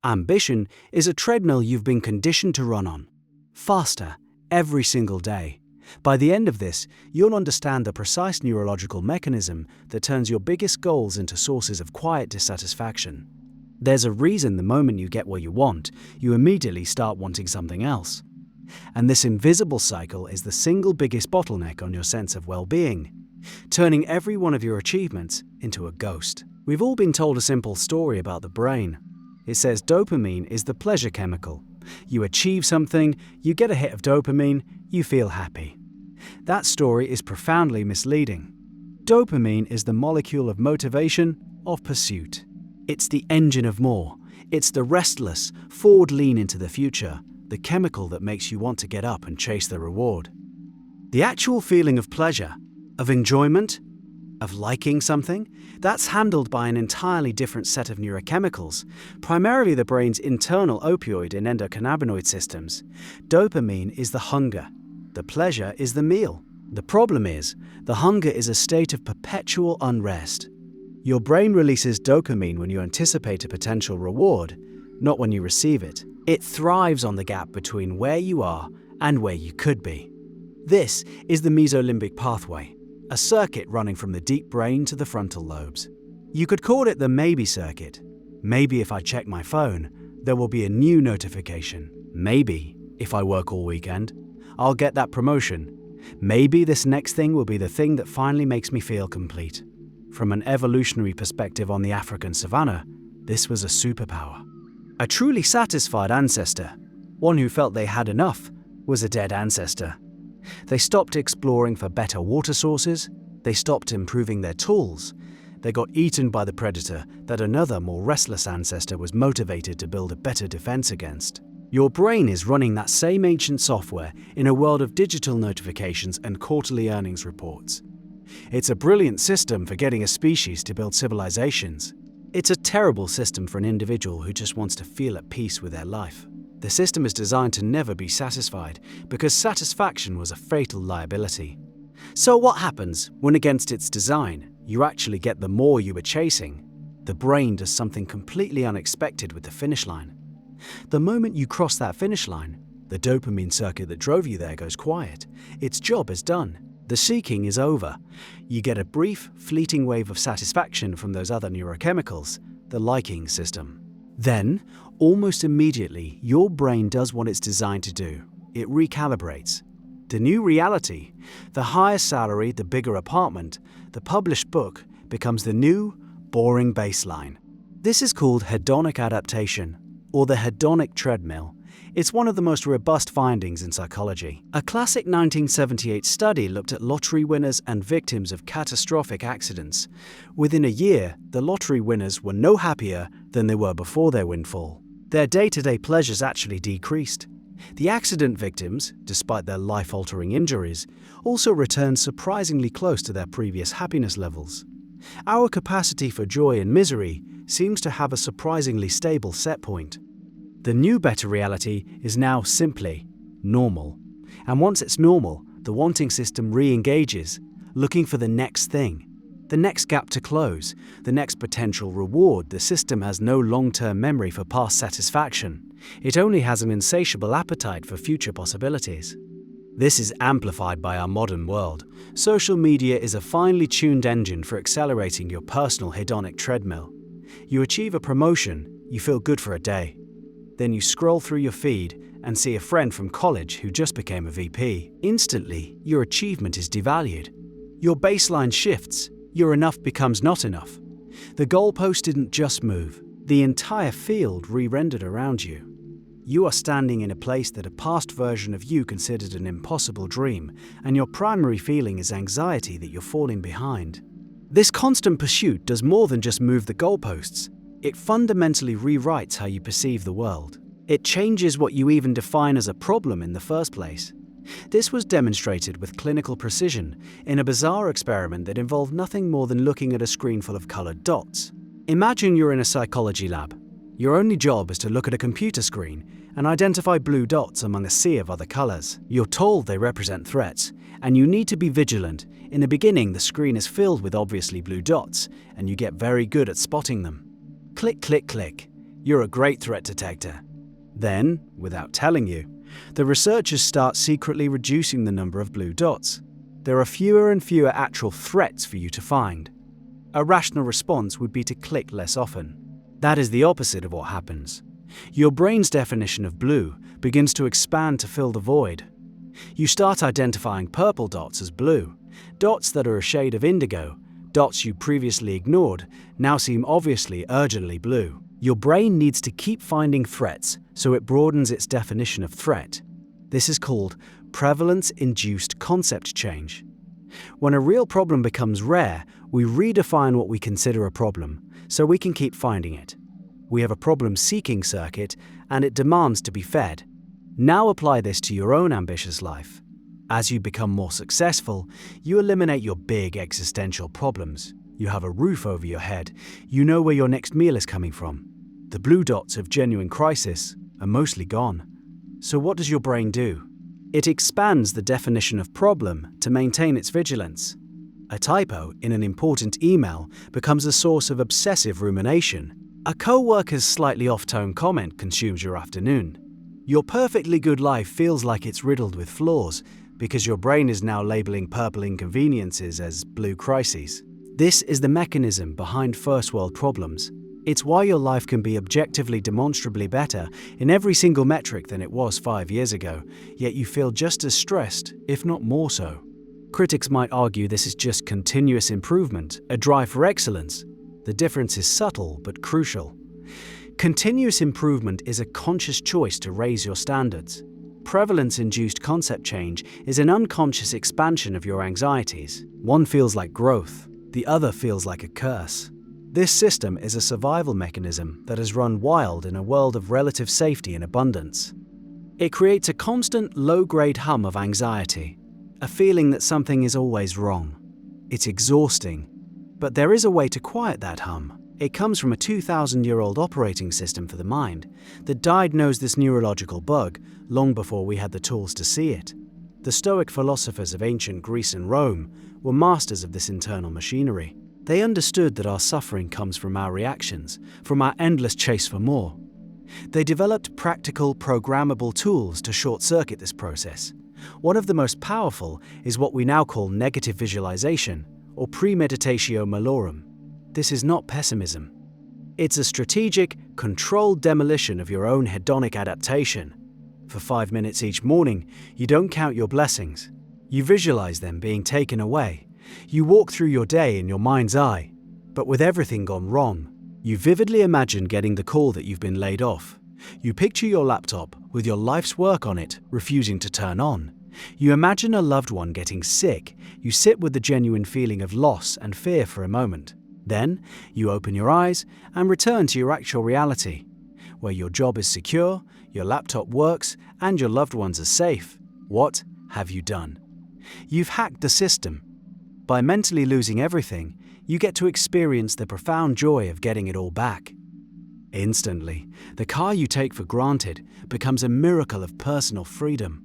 Ambition is a treadmill you've been conditioned to run on. Faster, every single day. By the end of this, you'll understand the precise neurological mechanism that turns your biggest goals into sources of quiet dissatisfaction. There's a reason the moment you get what you want, you immediately start wanting something else. And this invisible cycle is the single biggest bottleneck on your sense of well-being, turning every one of your achievements into a ghost. We've all been told a simple story about the brain. It says dopamine is the pleasure chemical. You achieve something, you get a hit of dopamine, you feel happy. That story is profoundly misleading. Dopamine is the molecule of motivation, of pursuit. It's the engine of more. It's the restless, forward lean into the future, the chemical that makes you want to get up and chase the reward. The actual feeling of pleasure, of enjoyment, of liking something, that's handled by an entirely different set of neurochemicals, primarily the brain's internal opioid and endocannabinoid systems. Dopamine is the hunger. The pleasure is the meal. The problem is, the hunger is a state of perpetual unrest. Your brain releases dopamine when you anticipate a potential reward, not when you receive it. It thrives on the gap between where you are and where you could be. This is the mesolimbic pathway, a circuit running from the deep brain to the frontal lobes. You could call it the maybe circuit. Maybe if I check my phone, there will be a new notification. Maybe if I work all weekend, I'll get that promotion. Maybe this next thing will be the thing that finally makes me feel complete. From an evolutionary perspective on the African savanna, this was a superpower. A truly satisfied ancestor, one who felt they had enough, was a dead ancestor. They stopped exploring for better water sources, they stopped improving their tools, they got eaten by the predator that another more restless ancestor was motivated to build a better defense against. Your brain is running that same ancient software in a world of digital notifications and quarterly earnings reports. It's a brilliant system for getting a species to build civilizations. It's a terrible system for an individual who just wants to feel at peace with their life. The system is designed to never be satisfied because satisfaction was a fatal liability. So what happens when, against its design, you actually get the more you were chasing? The brain does something completely unexpected with the finish line. The moment you cross that finish line, the dopamine circuit that drove you there goes quiet. Its job is done. The seeking is over. You get a brief, fleeting wave of satisfaction from those other neurochemicals, the liking system. Then, almost immediately, your brain does what it's designed to do. It recalibrates. The new reality, the higher salary, the bigger apartment, the published book, becomes the new, boring baseline. This is called hedonic adaptation, or the hedonic treadmill. It's one of the most robust findings in psychology. A classic 1978 study looked at lottery winners and victims of catastrophic accidents. Within a year, the lottery winners were no happier than they were before their windfall. Their day-to-day pleasures actually decreased. The accident victims, despite their life-altering injuries, also returned surprisingly close to their previous happiness levels. Our capacity for joy and misery seems to have a surprisingly stable set point. The new better reality is now simply normal. And once it's normal, the wanting system re-engages, looking for the next thing, the next gap to close, the next potential reward. The system has no long-term memory for past satisfaction. It only has an insatiable appetite for future possibilities. This is amplified by our modern world. Social media is a finely tuned engine for accelerating your personal hedonic treadmill. You achieve a promotion, you feel good for a day. Then you scroll through your feed and see a friend from college who just became a VP. Instantly, your achievement is devalued. Your baseline shifts. Your enough becomes not enough. The goalpost didn't just move. The entire field re-rendered around you. You are standing in a place that a past version of you considered an impossible dream, and your primary feeling is anxiety that you're falling behind. This constant pursuit does more than just move the goalposts. It fundamentally rewrites how you perceive the world. It changes what you even define as a problem in the first place. This was demonstrated with clinical precision in a bizarre experiment that involved nothing more than looking at a screen full of colored dots. Imagine you're in a psychology lab. Your only job is to look at a computer screen and identify blue dots among a sea of other colors. You're told they represent threats, and you need to be vigilant. In the beginning, the screen is filled with obviously blue dots, and you get very good at spotting them. Click, click, click. You're a great threat detector. Then, without telling you, the researchers start secretly reducing the number of blue dots. There are fewer and fewer actual threats for you to find. A rational response would be to click less often. That is the opposite of what happens. Your brain's definition of blue begins to expand to fill the void. You start identifying purple dots as blue, dots that are a shade of indigo, dots you previously ignored now seem obviously urgently blue. Your brain needs to keep finding threats, so it broadens its definition of threat. This is called prevalence-induced concept change. When a real problem becomes rare, we redefine what we consider a problem, so we can keep finding it. We have a problem-seeking circuit, and it demands to be fed. Now apply this to your own ambitious life. As you become more successful, you eliminate your big existential problems. You have a roof over your head. You know where your next meal is coming from. The blue dots of genuine crisis are mostly gone. So what does your brain do? It expands the definition of problem to maintain its vigilance. A typo in an important email becomes a source of obsessive rumination. A co-worker's slightly off-tone comment consumes your afternoon. Your perfectly good life feels like it's riddled with flaws because your brain is now labeling purple inconveniences as blue crises. This is the mechanism behind first-world problems. It's why your life can be objectively demonstrably better in every single metric than it was 5 years ago, yet you feel just as stressed, if not more so. Critics might argue this is just continuous improvement, a drive for excellence. The difference is subtle but crucial. Continuous improvement is a conscious choice to raise your standards. Prevalence-induced concept change is an unconscious expansion of your anxieties. One feels like growth, the other feels like a curse. This system is a survival mechanism that has run wild in a world of relative safety and abundance. It creates a constant low-grade hum of anxiety, a feeling that something is always wrong. It's exhausting, but there is a way to quiet that hum. It comes from a 2,000-year-old operating system for the mind that diagnosed this neurological bug long before we had the tools to see it. The Stoic philosophers of ancient Greece and Rome were masters of this internal machinery. They understood that our suffering comes from our reactions, from our endless chase for more. They developed practical, programmable tools to short-circuit this process. One of the most powerful is what we now call negative visualization, or premeditatio malorum. This is not pessimism. It's a strategic, controlled demolition of your own hedonic adaptation. For 5 minutes each morning, you don't count your blessings. You visualize them being taken away. You walk through your day in your mind's eye. But with everything gone wrong, you vividly imagine getting the call that you've been laid off. You picture your laptop with your life's work on it refusing to turn on. You imagine a loved one getting sick. You sit with the genuine feeling of loss and fear for a moment. Then, you open your eyes and return to your actual reality, where your job is secure, your laptop works, and your loved ones are safe. What have you done? You've hacked the system. By mentally losing everything, you get to experience the profound joy of getting it all back. Instantly, the car you take for granted becomes a miracle of personal freedom.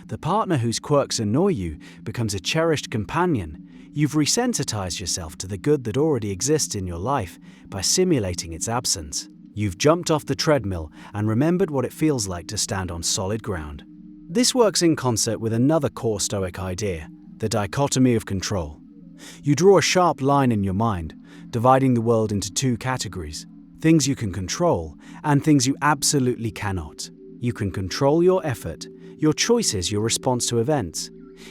The partner whose quirks annoy you becomes a cherished companion. You've resensitized yourself to the good that already exists in your life by simulating its absence. You've jumped off the treadmill and remembered what it feels like to stand on solid ground. This works in concert with another core Stoic idea, the dichotomy of control. You draw a sharp line in your mind, dividing the world into two categories: things you can control and things you absolutely cannot. You can control your effort, your choices, your response to events.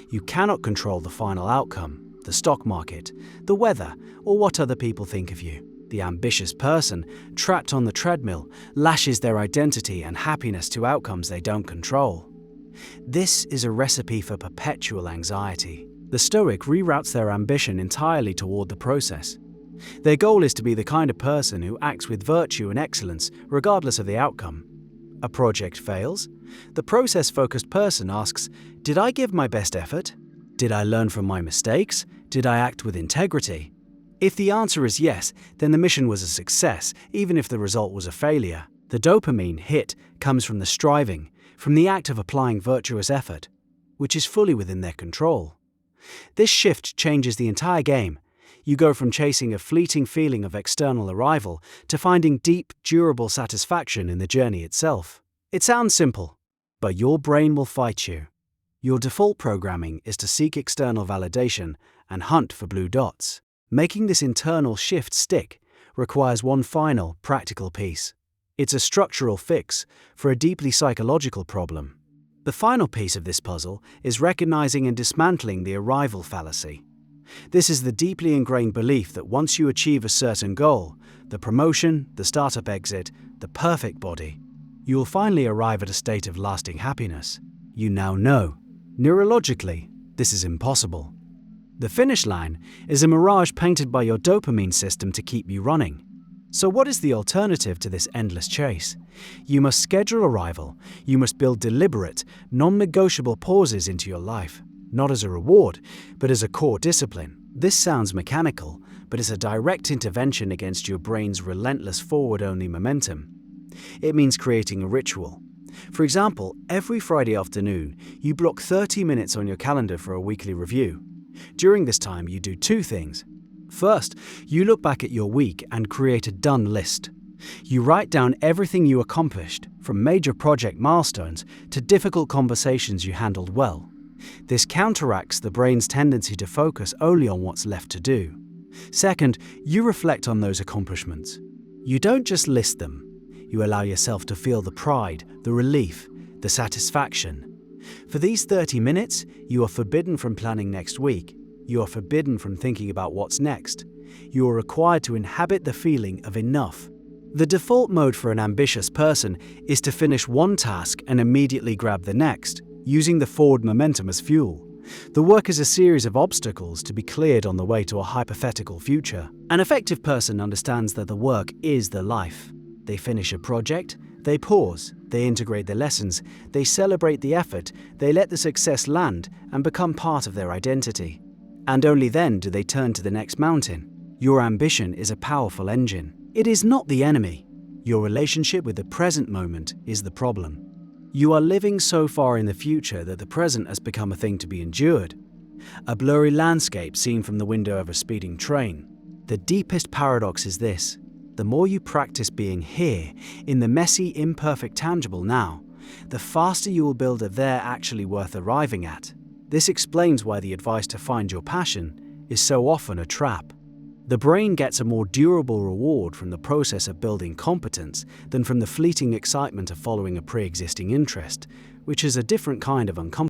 You cannot control the final outcome, the stock market, the weather, or what other people think of you. The ambitious person, trapped on the treadmill, lashes their identity and happiness to outcomes they don't control. This is a recipe for perpetual anxiety. The Stoic reroutes their ambition entirely toward the process. Their goal is to be the kind of person who acts with virtue and excellence regardless of the outcome. A project fails. The process-focused person asks, did I give my best effort? Did I learn from my mistakes? Did I act with integrity? If the answer is yes, then the mission was a success, even if the result was a failure. The dopamine hit comes from the striving, from the act of applying virtuous effort, which is fully within their control. This shift changes the entire game. You go from chasing a fleeting feeling of external arrival to finding deep, durable satisfaction in the journey itself. It sounds simple, but your brain will fight you. Your default programming is to seek external validation and hunt for blue dots. Making this internal shift stick requires one final, practical piece. It's a structural fix for a deeply psychological problem. The final piece of this puzzle is recognizing and dismantling the arrival fallacy. This is the deeply ingrained belief that once you achieve a certain goal, the promotion, the startup exit, the perfect body, you will finally arrive at a state of lasting happiness. You now know, neurologically, this is impossible. The finish line is a mirage painted by your dopamine system to keep you running. So what is the alternative to this endless chase? You must schedule arrival. You must build deliberate, non-negotiable pauses into your life, not as a reward, but as a core discipline. This sounds mechanical, but it's a direct intervention against your brain's relentless forward-only momentum. It means creating a ritual. For example, every Friday afternoon, you block 30 minutes on your calendar for a weekly review. During this time, you do two things. First, you look back at your week and create a done list. You write down everything you accomplished, from major project milestones to difficult conversations you handled well. This counteracts the brain's tendency to focus only on what's left to do. Second, you reflect on those accomplishments. You don't just list them. You allow yourself to feel the pride, the relief, the satisfaction. For these 30 minutes, you are forbidden from planning next week. You are forbidden from thinking about what's next. You are required to inhabit the feeling of enough. The default mode for an ambitious person is to finish one task and immediately grab the next, using the forward momentum as fuel. The work is a series of obstacles to be cleared on the way to a hypothetical future. An effective person understands that the work is the life. They finish a project, they pause, they integrate the lessons, they celebrate the effort, they let the success land and become part of their identity. And only then do they turn to the next mountain. Your ambition is a powerful engine. It is not the enemy. Your relationship with the present moment is the problem. You are living so far in the future that the present has become a thing to be endured. A blurry landscape seen from the window of a speeding train. The deepest paradox is this. The more you practice being here, in the messy, imperfect, tangible now, the faster you will build a there actually worth arriving at. This explains why the advice to find your passion is so often a trap. The brain gets a more durable reward from the process of building competence than from the fleeting excitement of following a pre-existing interest, which is a different kind of uncomfortable.